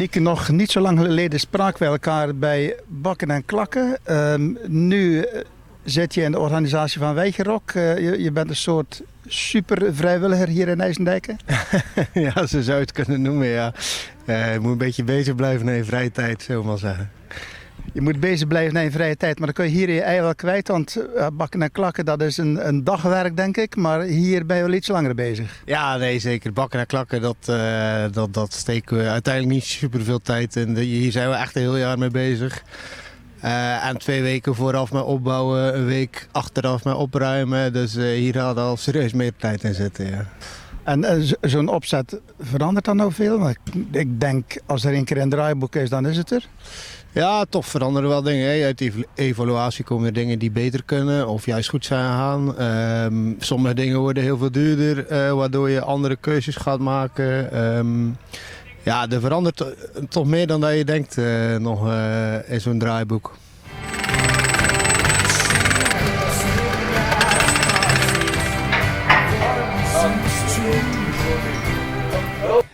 Marieke, nog niet zo lang geleden spraken we elkaar bij Bakken en Klakken. Nu zit je in de organisatie van WeitjeRock. Je bent een soort super vrijwilliger hier in IJsendijken. Ja, zo zou je het kunnen noemen, ja. Je moet een beetje bezig blijven naar je vrije tijd, zullen we maar zeggen. Je moet bezig blijven naar je vrije tijd, maar dan kun je hier je ei wel kwijt. Want Bakken en Klakken, dat is een dagwerk, denk ik. Maar hier ben je wel iets langer bezig. Ja, nee, zeker. Bakken en Klakken, dat steken we uiteindelijk niet super veel tijd in. Hier zijn we echt een heel jaar mee bezig. En 2 weken vooraf met opbouwen, een week achteraf met opruimen. Dus hier gaat al serieus meer tijd in zitten, ja. En zo'n opzet, verandert dat nou veel? Want ik denk, als er een keer een draaiboek is, dan is het er. Ja, toch veranderen wel dingen. Hè. Uit die evaluatie komen er dingen die beter kunnen of juist goed zijn gegaan. Sommige dingen worden heel veel duurder, waardoor je andere keuzes gaat maken. Ja, er verandert toch meer dan dat je denkt nog in zo'n draaiboek.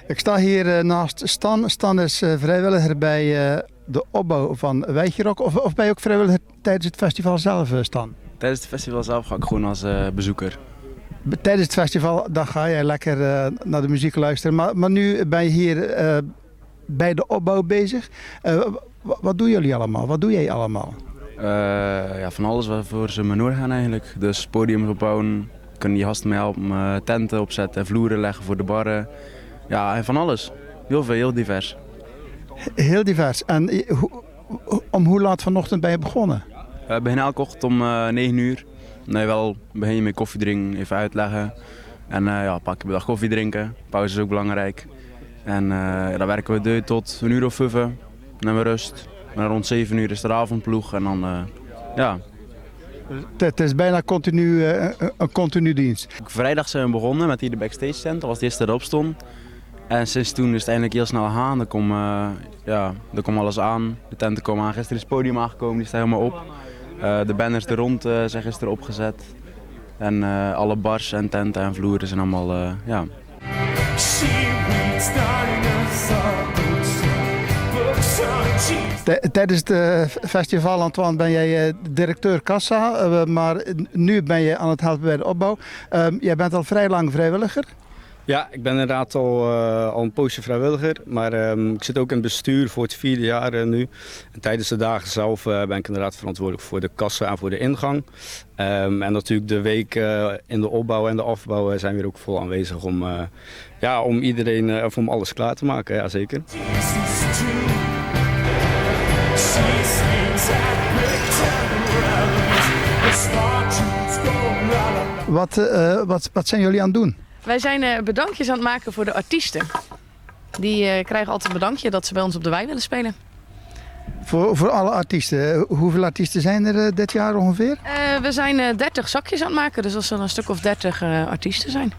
Ik sta hier naast Stan. Stan is vrijwilliger bij de opbouw van WeitjeRock. Of ben je ook vrijwilliger tijdens het festival zelf, Stan? Tijdens het festival zelf ga ik gewoon als bezoeker. Tijdens het festival dan ga je lekker naar de muziek luisteren. Maar nu ben je hier bij de opbouw bezig. Wat doen jullie allemaal? Wat doe jij allemaal? Ja, van alles waarvoor ze me nodig gaan eigenlijk. Dus podium opbouwen, kunnen die gasten mee helpen, tenten opzetten, vloeren leggen voor de barren. Ja, van alles. Heel veel, heel divers. Heel divers. En om hoe laat vanochtend ben je begonnen? We beginnen elke ochtend om 9 uur. Nee, wel begin je met koffie drinken, even uitleggen. En ja, een paar keer per dag koffie drinken. Pauze is ook belangrijk. En dan werken we door tot 1 uur of 5. Dan hebben we rust. En rond 7 uur is de avondploeg. En dan, ja. Het is bijna een continu dienst. Vrijdag zijn we begonnen met hier de backstage tent. Dat was de eerste die erop stond. En sinds toen is het eigenlijk heel snel gaan. Er komt alles aan. De tenten komen aan. Gisteren is het podium aangekomen, die staat helemaal op. De banners er rond zijn gisteren opgezet. En alle bars en tenten en vloeren zijn allemaal, ja. Tijdens het festival, Antoine, ben jij directeur kassa, maar nu ben je aan het helpen bij de opbouw. Jij bent al vrij lang vrijwilliger. Ja, ik ben inderdaad al een poosje vrijwilliger, maar ik zit ook in het bestuur voor het 4e jaar nu. En tijdens de dagen zelf ben ik inderdaad verantwoordelijk voor de kassa en voor de ingang. En natuurlijk de week in de opbouw en de afbouw zijn we er ook vol aanwezig om iedereen, om alles klaar te maken, ja zeker. Wat zijn jullie aan het doen? Wij zijn bedankjes aan het maken voor de artiesten. Die krijgen altijd een bedankje dat ze bij ons op de wei willen spelen. Voor alle artiesten. Hoeveel artiesten zijn er dit jaar ongeveer? We zijn 30 zakjes aan het maken, dus dat zullen een stuk of 30 artiesten zijn.